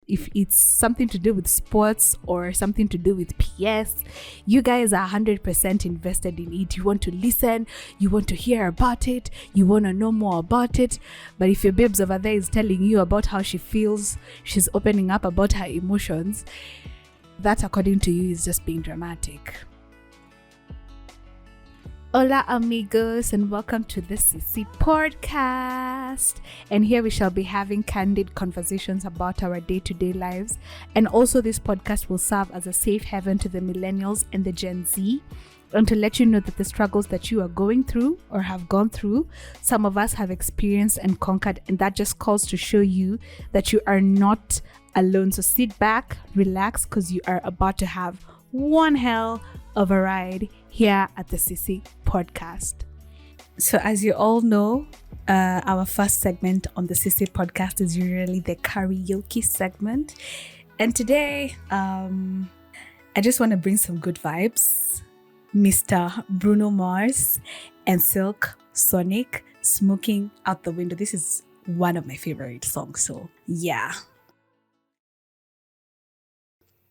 if it's something to do with sports or something to do with PS, you guys are 100% invested in it. You want to listen, you want to hear about it, you want to know more about it. But if your babes over there is telling you about how she feels, she's opening up about her emotions, that according to you is just being dramatic. Hola amigos, and welcome to the Sissy podcast. And here we shall be having candid conversations about our day-to-day lives. And also this podcast will serve as a safe haven to the millennials and the Gen Z, and to let you know that the struggles that you are going through or have gone through, some of us have experienced and conquered, and that just calls to show you that you are not alone. So sit back, relax, because you are about to have one hell of a ride here at the Sissy podcast. So as you all know, our first segment on the Sissy podcast is usually the karaoke segment. And today, I just want to bring some good vibes. Mr. Bruno Mars and Silk Sonic, Smoking Out the Window. This is one of my favorite songs, so yeah.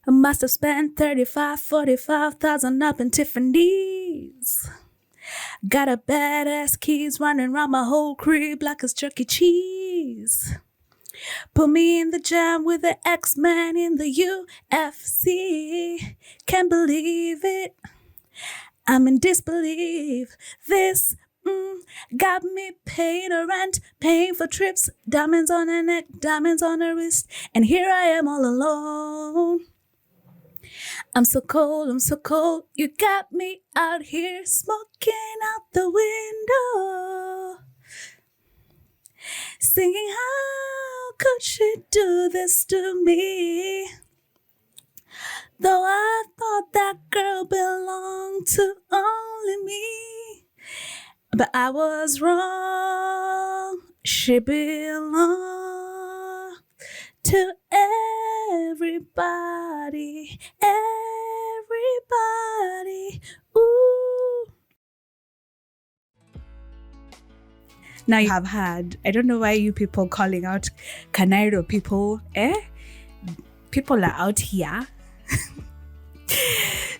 I must have spent 45,000 up in Tiffany's. Got a badass keys running around my whole crib like it's Chuck E. Cheese. Put me in the jam with the X-Men in the UFC. Can't believe it. I'm in disbelief. This got me paying a rent, paying for trips, diamonds on her neck, diamonds on her wrist, and here I am all alone. I'm so cold, you got me out here smoking out the window, singing, how could she do this to me? Though I thought that girl belonged to only me, but I was wrong. She belonged to everybody, ooh. Now you have had, I don't know why you people calling out Canairo people, people are out here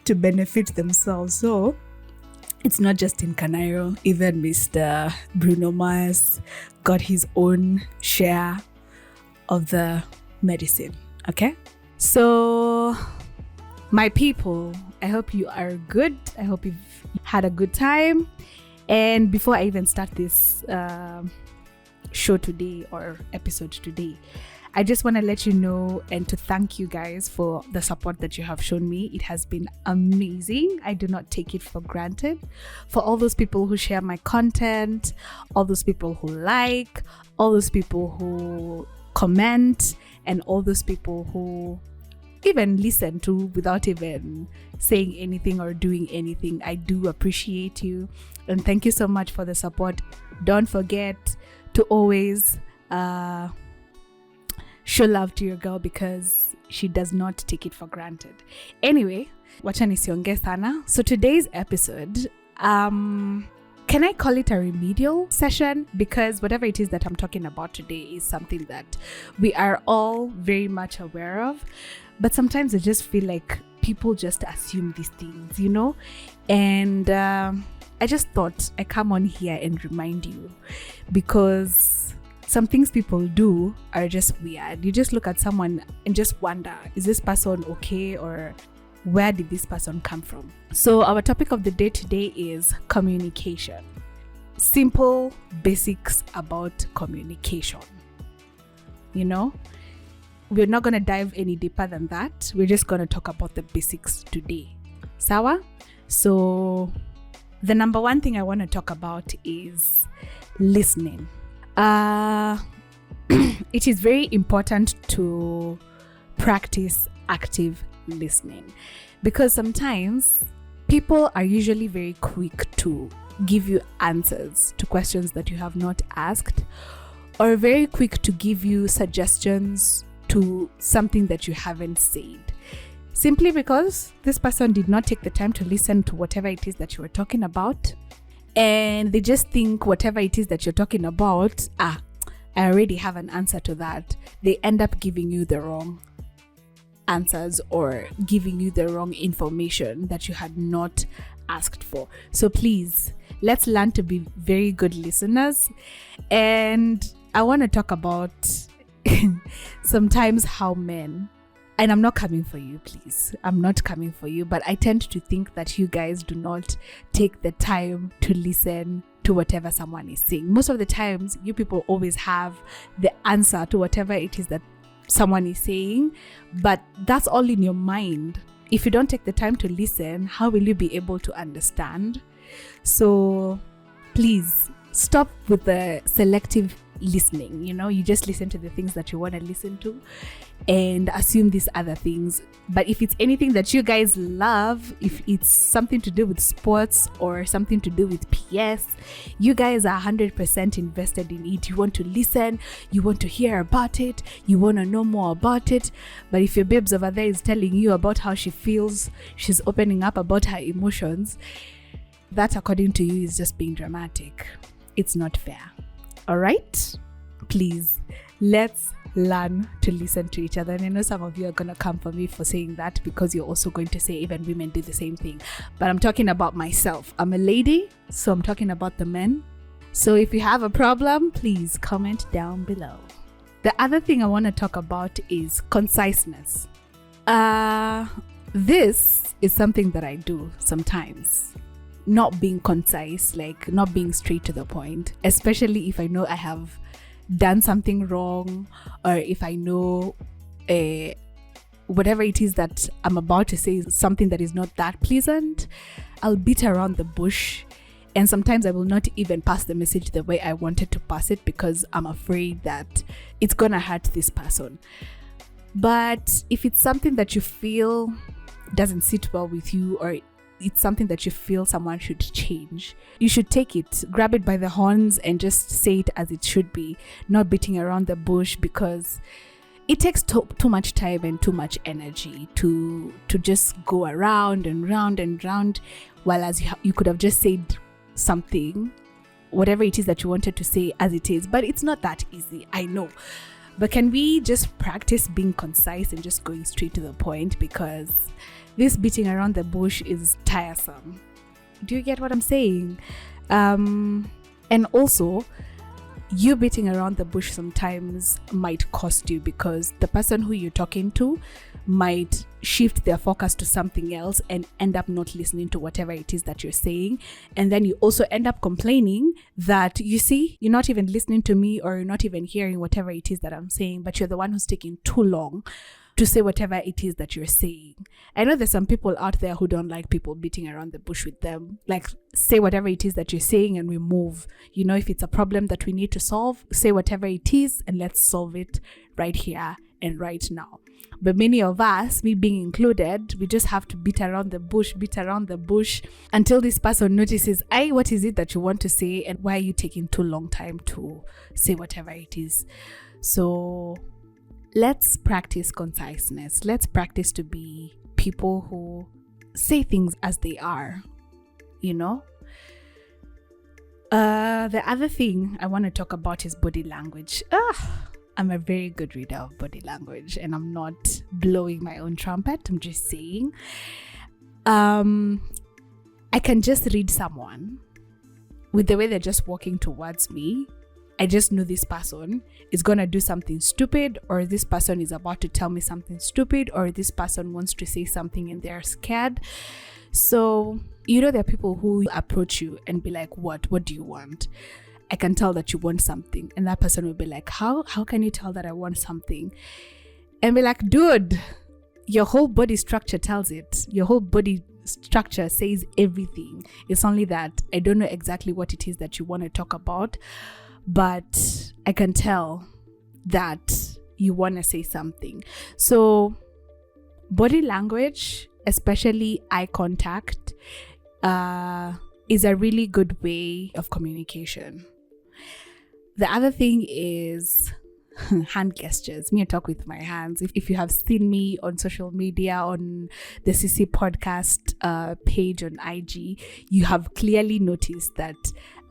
to benefit themselves. So it's not just in Canairo, even Mr. Bruno Mars got his own share of the medicine. Okay, so my people, I hope you are good. I hope you've had a good time. And before I even start this show today or episode today, I just want to let you know and to thank you guys for the support that you have shown me. It has been amazing. I do not take it for granted. For all those people who share my content, all those people who like, all those people who comment, and all those people who even listen to without even saying anything or doing anything. I do appreciate you, and thank you so much for the support. Don't forget to always show love to your girl, because she does not take it for granted. Anyway, wacha nisionge sana. So today's episode, can I call it a remedial session? Because whatever it is that I'm talking about today is something that we are all very much aware of. But sometimes I just feel like people just assume these things, you know? And I just thought I come on here and remind you, because some things people do are just weird. You just look at someone and just wonder, is this person okay, or where did this person come from? So our topic of the day today is communication. Simple basics about communication. You know, we're not going to dive any deeper than that. We're just going to talk about the basics today. Sawa? So the number one thing I want to talk about is listening. It is very important to practice active listening, because sometimes people are usually very quick to give you answers to questions that you have not asked, or very quick to give you suggestions to something that you haven't said, simply because this person did not take the time to listen to whatever it is that you were talking about, and they just think whatever it is that you're talking about, I already have an answer to that, they end up giving you the wrong answers or giving you the wrong information that you had not asked for. So please, let's learn to be very good listeners. And I want to talk about sometimes how men, and I'm not coming for you, please. I'm not coming for you, but I tend to think that you guys do not take the time to listen to whatever someone is saying. Most of the times, you people always have the answer to whatever it is that someone is saying, but that's all in your mind. If you don't take the time to listen, how will you be able to understand? So please stop with the selective listening. You just listen to the things that you want to listen to and assume these other things. But if it's anything that you guys love, if it's something to do with sports or something to do with PS, you guys are 100% invested in it. You want to listen, you want to hear about it, you want to know more about it. But if your babes over there is telling you about how she feels, she's opening up about her emotions, that according to you is just being dramatic. It's not fair. All right? Please, let's learn to listen to each other. And I know some of you are going to come for me for saying that, because you're also going to say even women do the same thing. But I'm talking about myself. I'm a lady, so I'm talking about the men. So if you have a problem, please comment down below. The other thing I want to talk about is conciseness. This is something that I do sometimes. Not being concise, like not being straight to the point, especially if I know I have done something wrong, or if I know whatever it is that I'm about to say is something that is not that pleasant, I'll beat around the bush. And sometimes I will not even pass the message the way I wanted to pass it, because I'm afraid that it's gonna hurt this person. But if it's something that you feel doesn't sit well with you, or it's something that you feel someone should change, you should take it, grab it by the horns and just say it as it should be, not beating around the bush, because it takes too much time and too much energy to just go around and round and round, while as you could have just said something, whatever it is that you wanted to say as it is. But it's not that easy, I know. But can we just practice being concise and just going straight to the point, because this beating around the bush is tiresome. Do you get what I'm saying? And also, you beating around the bush sometimes might cost you, because the person who you're talking to might shift their focus to something else and end up not listening to whatever it is that you're saying. And then you also end up complaining that, you see, you're not even listening to me, or you're not even hearing whatever it is that I'm saying, but you're the one who's taking too long to say whatever it is that you're saying. I know there's some people out there who don't like people beating around the bush with them. Like, say whatever it is that you're saying and we move. If it's a problem that we need to solve, say whatever it is and let's solve it right here and right now. But many of us, me being included, we just have to beat around the bush until this person notices, what is it that you want to say, and why are you taking too long time to say whatever it is? So let's practice conciseness. Let's practice to be people who say things as they are, The other thing I want to talk about is body language. I'm a very good reader of body language, and I'm not blowing my own trumpet. I'm just saying, I can just read someone with the way they're just walking towards me. I just know this person is going to do something stupid, or this person is about to tell me something stupid, or this person wants to say something and they're scared. So, there are people who approach you and be like, what do you want? I can tell that you want something. And that person will be like, how can you tell that I want something? And be like, dude, your whole body structure tells it. Your whole body structure says everything. It's only that I don't know exactly what it is that you want to talk about, but I can tell that you want to say something. So body language, especially eye contact, is a really good way of communication. The other thing is hand gestures. Me, I talk with my hands. If you have seen me on social media, on the CC podcast page on IG, you have clearly noticed that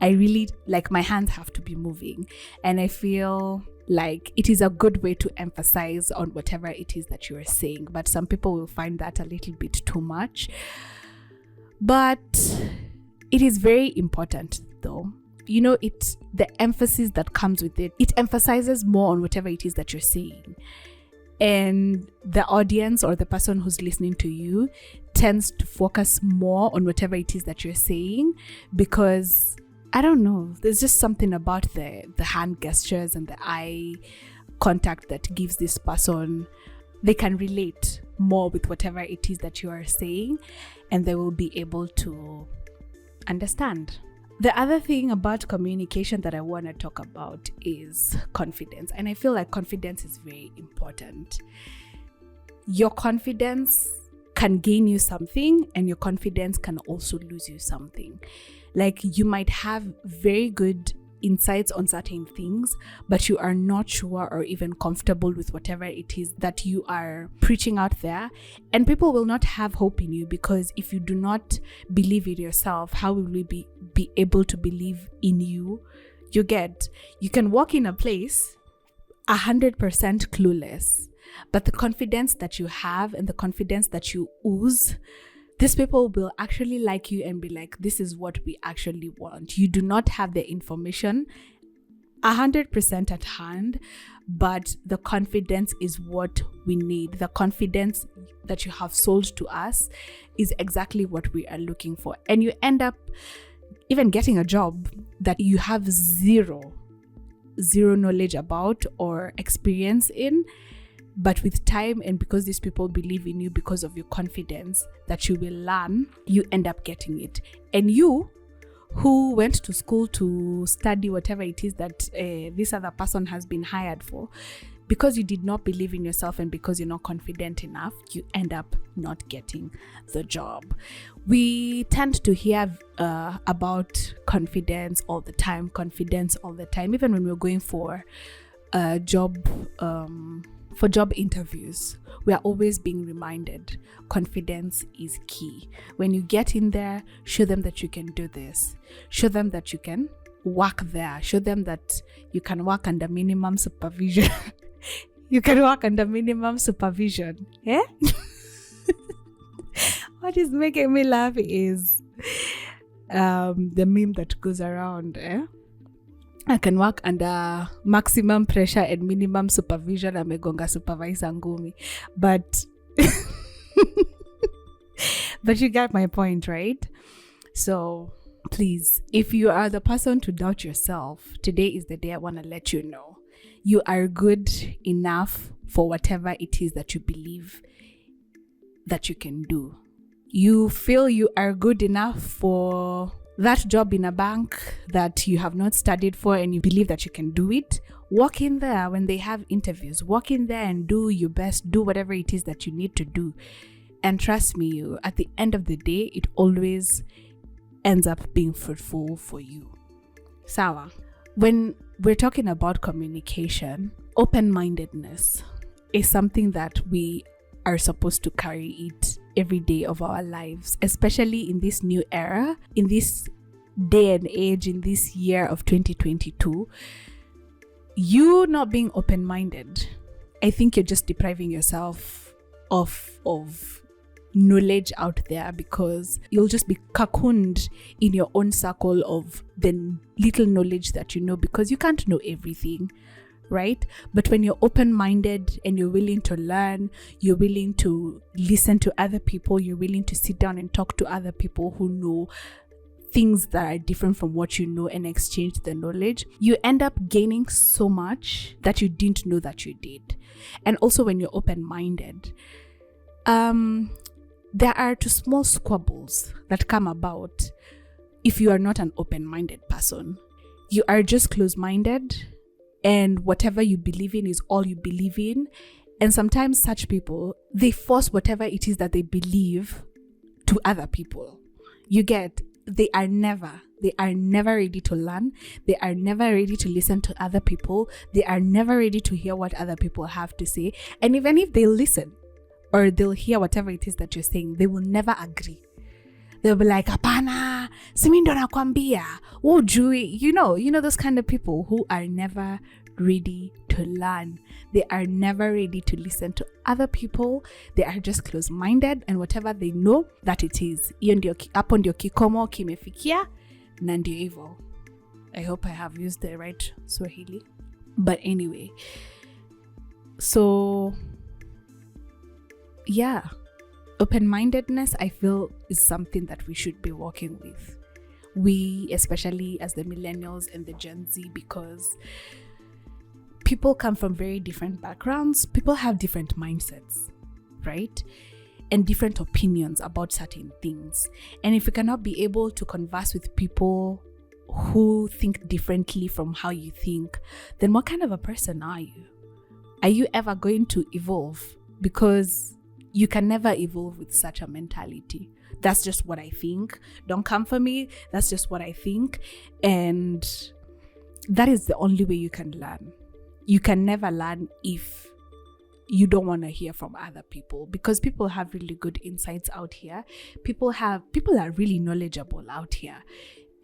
I really, like, my hands have to be moving. And I feel like it is a good way to emphasize on whatever it is that you are saying. But some people will find that a little bit too much. But it is very important though. You know, the emphasis that comes with it emphasizes more on whatever it is that you're saying. And the audience or the person who's listening to you tends to focus more on whatever it is that you're saying, because I don't know, there's just something about the hand gestures and the eye contact that gives this person, they can relate more with whatever it is that you are saying, and they will be able to understand. The other thing about communication that I want to talk about is confidence. And I feel like confidence is very important. Your confidence can gain you something, and your confidence can also lose you something. Like, you might have very good insights on certain things, but you are not sure or even comfortable with whatever it is that you are preaching out there, and people will not have hope in you, because if you do not believe in yourself, how will we be able to believe in you? You can walk in a place 100% clueless, but the confidence that you have and the confidence that you ooze, these people will actually like you and be like, this is what we actually want. You do not have the information 100% at hand, but the confidence is what we need. The confidence that you have sold to us is exactly what we are looking for. And you end up even getting a job that you have zero knowledge about or experience in. But with time, and because these people believe in you, because of your confidence that you will learn, you end up getting it. And you, who went to school to study whatever it is that this other person has been hired for, because you did not believe in yourself and because you're not confident enough, you end up not getting the job. We tend to hear about confidence all the time, even when we're going for a job. For job interviews, we are always being reminded confidence is key. When you get in there, show them that you can do this. Show them that you can work there. Show them that you can work under minimum supervision. You can work under minimum supervision. Yeah? What is making me laugh is the meme that goes around. I can work under maximum pressure and minimum supervision. Amegonga supervisor ngumi. But but you get my point, right? So please, if you are the person to doubt yourself, today is the day I want to let you know. You are good enough for whatever it is that you believe that you can do. You feel you are good enough for that job in a bank that you have not studied for and you believe that you can do it. Walk in there when they have interviews. Walk in there and do your best. Do whatever it is that you need to do. And trust me, at the end of the day, it always ends up being fruitful for you. Sawa. When we're talking about communication, open-mindedness is something that we are supposed to carry it every day of our lives, especially in this new era, in this day and age, in this year of 2022. You not being open-minded, I think you're just depriving yourself of knowledge out there, because you'll just be cocooned in your own circle of the little knowledge that you know, because you can't know everything, right? But when you're open-minded and you're willing to learn, you're willing to listen to other people, you're willing to sit down and talk to other people who know things that are different from what you know and exchange the knowledge, you end up gaining so much that you didn't know that you did. And also when you're open-minded, there are two small squabbles that come about if you are not an open-minded person. You are just close-minded, and whatever you believe in is all you believe in. And sometimes such people, they force whatever it is that they believe to other people. You get, they are never ready to learn. They are never ready to listen to other people. They are never ready to hear what other people have to say. And even if they listen or they'll hear whatever it is that you're saying, they will never agree. They'll be like, hapana, simi ndo nakwambia, ujui. You know those kind of people who are never ready to learn. They are never ready to listen to other people. They are just close-minded, and whatever they know, that it is. Hapo ndio kikomo kimefikia na ndio hivyo. I hope I have used the right Swahili. But anyway, so yeah, open-mindedness, I feel, is something that we should be working with. We, especially as the millennials and the Gen Z, because people come from very different backgrounds. People have different mindsets, right? And different opinions about certain things. And if you cannot be able to converse with people who think differently from how you think, then what kind of a person are you? Are you ever going to evolve? Because you can never evolve with such a mentality. That's just what I think. Don't come for me. That's just what I think. And that is the only way you can learn. You can never learn if you don't want to hear from other people, because people have really good insights out here. People are really knowledgeable out here.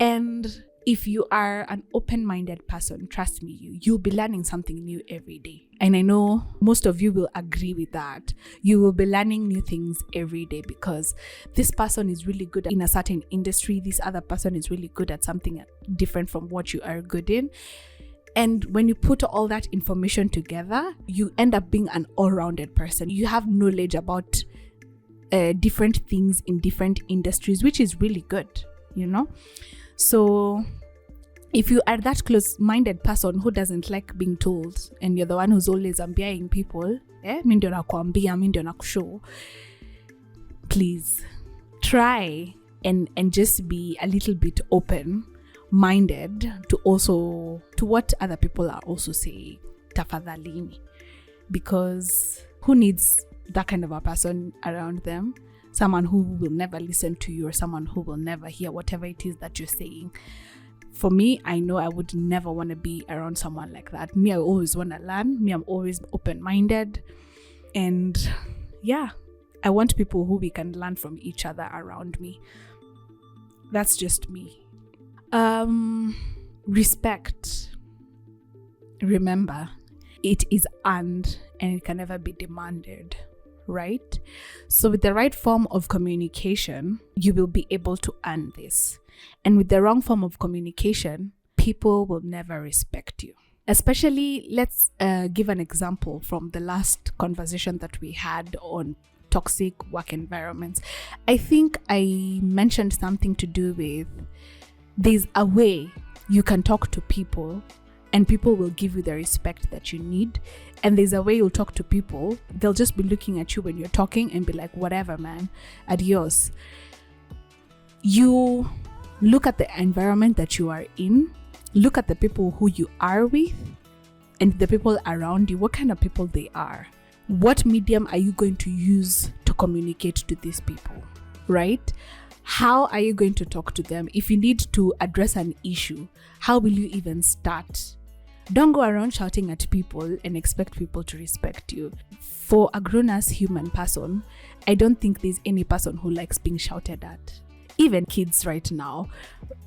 And if you are an open-minded person, trust me, you'll be learning something new every day. And I know most of you will agree with that. You will be learning new things every day, because this person is really good in a certain industry. This other person is really good at something different from what you are good in. And when you put all that information together, you end up being an all-rounded person. You have knowledge about different things in different industries, which is really good, So if you are that close-minded person who doesn't like being told, and you're the one who's always ambiaing people, mi ndio nakuambia, mi ndio nakushow, please try and just be a little bit open-minded to what other people are also saying. Tafadhalini. Because who needs that kind of a person around them? Someone who will never listen to you, or someone who will never hear whatever it is that you're saying. For me, I know I would never want to be around someone like that. Me, I always want to learn. Me, I'm always open-minded. And yeah, I want people who we can learn from each other around me. That's just me. Respect. Remember, it is earned and it can never be demanded. Right? So with the right form of communication, you will be able to earn this. And with the wrong form of communication, people will never respect you. Especially, let's give an example from the last conversation that we had on toxic work environments. I think I mentioned something to do with there's a way you can talk to people and people will give you the respect that you need. And there's a way you'll talk to people, they'll just be looking at you when you're talking and be like, whatever, man, adios. You look at the environment that you are in, look at the people who you are with, and the people around you, what kind of people they are. What medium are you going to use to communicate to these people, right? How are you going to talk to them? If you need to address an issue, how will you even start? Don't go around shouting at people and expect people to respect you. For a grown-ass human person, I don't think there's any person who likes being shouted at. Even kids right now.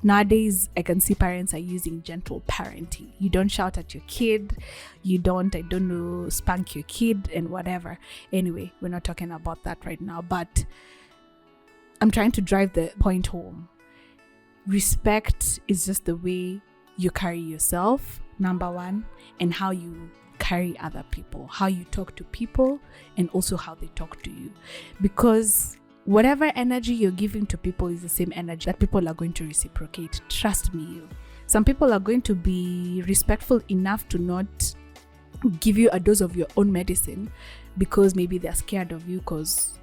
Nowadays, I can see parents are using gentle parenting. You don't shout at your kid. You don't, spank your kid and whatever. Anyway, we're not talking about that right now. But I'm trying to drive the point home. Respect is just the way you carry yourself, number one, and how you carry other people, how you talk to people, and also how they talk to you. Because whatever energy you're giving to people is the same energy that people are going to reciprocate. Trust me. Some people are going to be respectful enough to not give you a dose of your own medicine because maybe they're scared of you because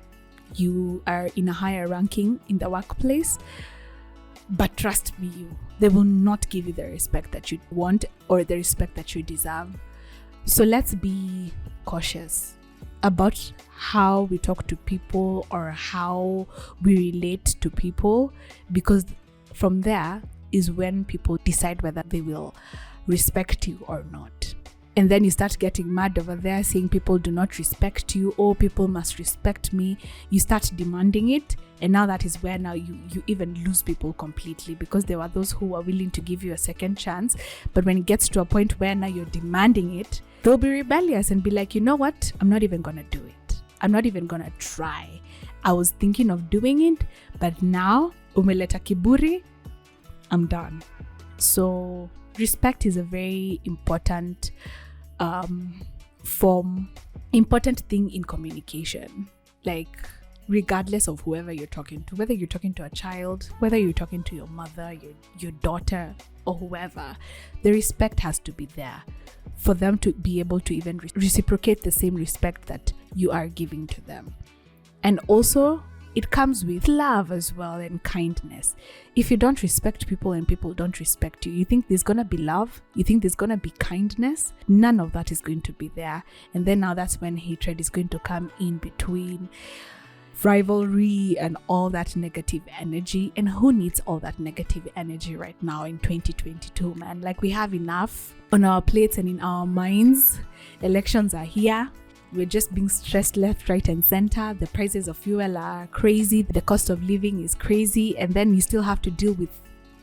you are in a higher ranking in the workplace. But trust me, they will not give you the respect that you want or the respect that you deserve. So let's be cautious about how we talk to people or how we relate to people, because from there is when people decide whether they will respect you or not. And then you start getting mad over there, saying people do not respect you, or people must respect me. You start demanding it. And now that is where now you even lose people completely, because there were those who were willing to give you a second chance. But when it gets to a point where now you're demanding it, they'll be rebellious and be like, you know what? I'm not even going to do it. I'm not even going to try. I was thinking of doing it, but now, umeleta kiburi, I'm done. So respect is a very important important thing in communication. Like, regardless of whoever you're talking to, whether you're talking to a child, whether you're talking to your mother, your daughter, or whoever, the respect has to be there for them to be able to even reciprocate the same respect that you are giving to them. And also, it comes with love as well and kindness. If you don't respect people and people don't respect you, you think there's going to be love? You think there's going to be kindness? None of that is going to be there. And then now that's when hatred is going to come in between, rivalry and all that negative energy. And who needs all that negative energy right now in 2022, man? Like, we have enough on our plates and in our minds. Elections are here. We're just being stressed left, right, and center. The prices of fuel are crazy. The cost of living is crazy. And then you still have to deal with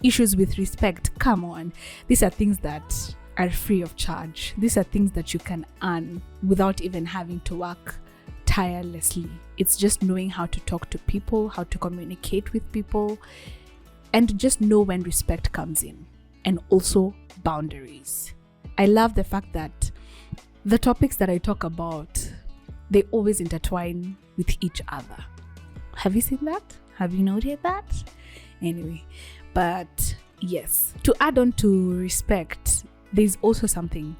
issues with respect. Come on. These are things that are free of charge. These are things that you can earn without even having to work tirelessly. It's just knowing how to talk to people, how to communicate with people, and just know when respect comes in. And also boundaries. I love the fact that the topics that I talk about, they always intertwine with each other. Have you seen that? Have you noted that? Anyway, but yes, to add on to respect, there's also something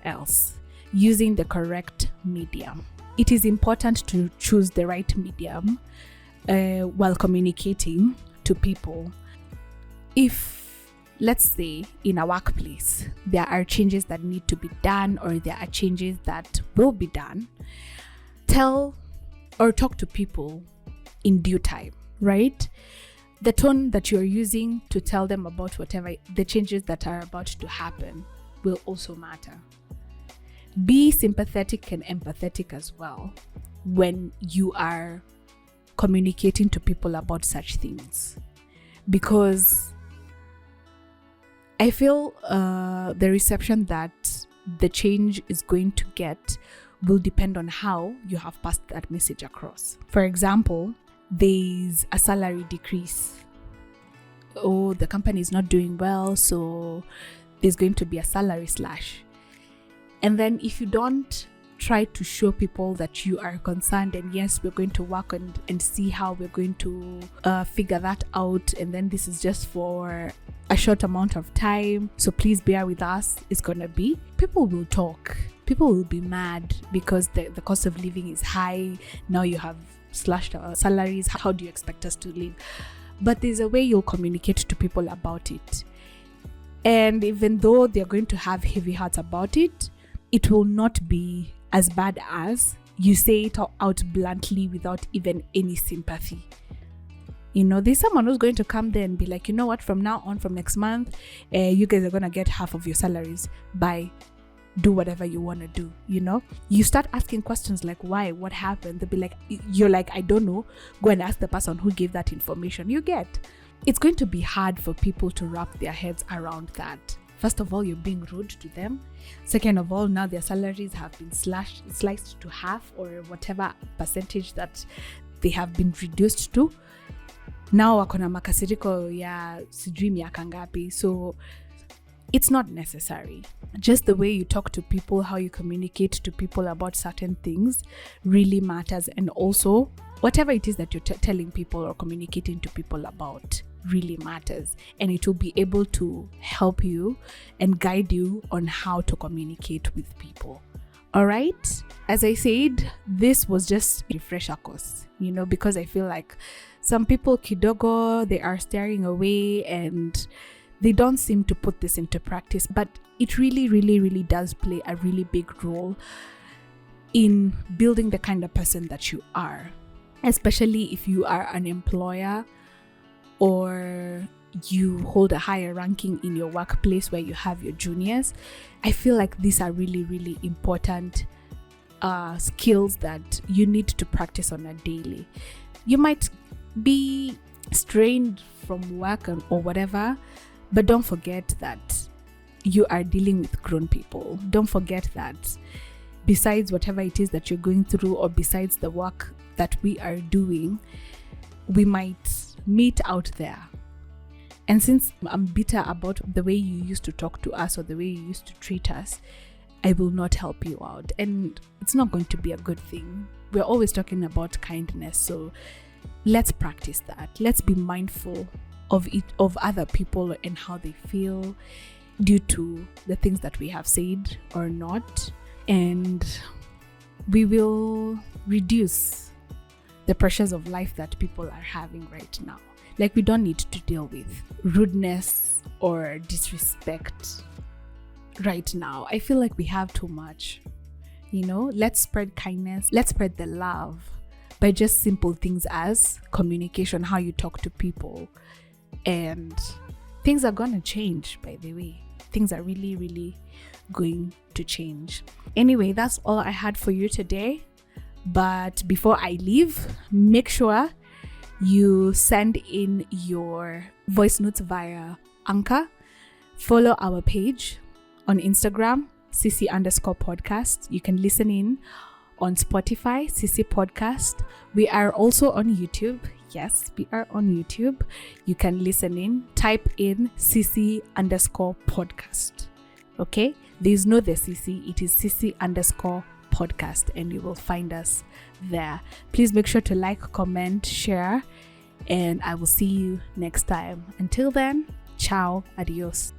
else: using the correct medium. It is important to choose the right medium while communicating to people. If, let's say, in a workplace, there are changes that need to be done, or there are changes that will be done, tell or talk to people in due time, right? The tone that you're using to tell them about whatever the changes that are about to happen will also matter. Be sympathetic and empathetic as well when you are communicating to people about such things, because I feel the reception that the change is going to get will depend on how you have passed that message across. For example, there's a salary decrease. Oh, the company is not doing well, so there's going to be a salary slash. And then if you don't try to show people that you are concerned, and yes, we're going to work and see how we're going to figure that out, and then this is just for a short amount of time, so please bear with us, it's gonna be, people will talk. People will be mad because the cost of living is high. Now you have slashed our salaries. How do you expect us to live? But there's a way you'll communicate to people about it. And even though they're going to have heavy hearts about it, it will not be as bad as you say it out bluntly without even any sympathy. You know, there's someone who's going to come there and be like, you know what, from now on, from next month, you guys are going to get half of your salaries by do whatever you want to do. You know, you start asking questions like, why, what happened? They'll be like, you're like, I don't know, go and ask the person who gave that information. You get, it's going to be hard for people to wrap their heads around that. First of all, you're being rude to them. Second of all, now their salaries have been sliced to half, or whatever percentage that they have been reduced to. Now wakona makasiriko ya sijui miaka ngapi. So it's not necessary. Just the way you talk to people, how you communicate to people about certain things really matters. And also, whatever it is that you're telling people or communicating to people about really matters, and it will be able to help you and guide you on how to communicate with people. All right, as I said, this was just a refresher course, you know, because I feel like some people kidogo, they are staring away and they don't seem to put this into practice, but it really, really, really does play a really big role in building the kind of person that you are, especially if you are an employer or you hold a higher ranking in your workplace where you have your juniors. I feel like these are really, really important skills that you need to practice on a daily. You might be strained from work or whatever, but don't forget that you are dealing with grown people. Don't forget that besides whatever it is that you're going through, or besides the work that we are doing, we might meet out there. And since I'm bitter about the way you used to talk to us or the way you used to treat us, I will not help you out. And it's not going to be a good thing. We're always talking about kindness. So let's practice that. Let's be mindful of other people and how they feel due to the things that we have said or not. And we will reduce the pressures of life that people are having right now. Like, we don't need to deal with rudeness or disrespect right now. I feel like we have too much. Let's spread kindness. Let's spread the love by just simple things as communication, how you talk to people. And things are going to change, by the way. Things are really, really going to change. Anyway, that's all I had for you today. But before I leave, make sure you send in your voice notes via Anchor. Follow our page on Instagram, CC_podcast. You can listen in on Spotify, CC Podcast. We are also on YouTube. Yes, we are on YouTube. You can listen in. Type in CC_podcast. Okay? There's no the CC. It is CC_podcast, and you will find us there. Please make sure to like, comment, share, and I will see you next time. Until then, ciao, adios.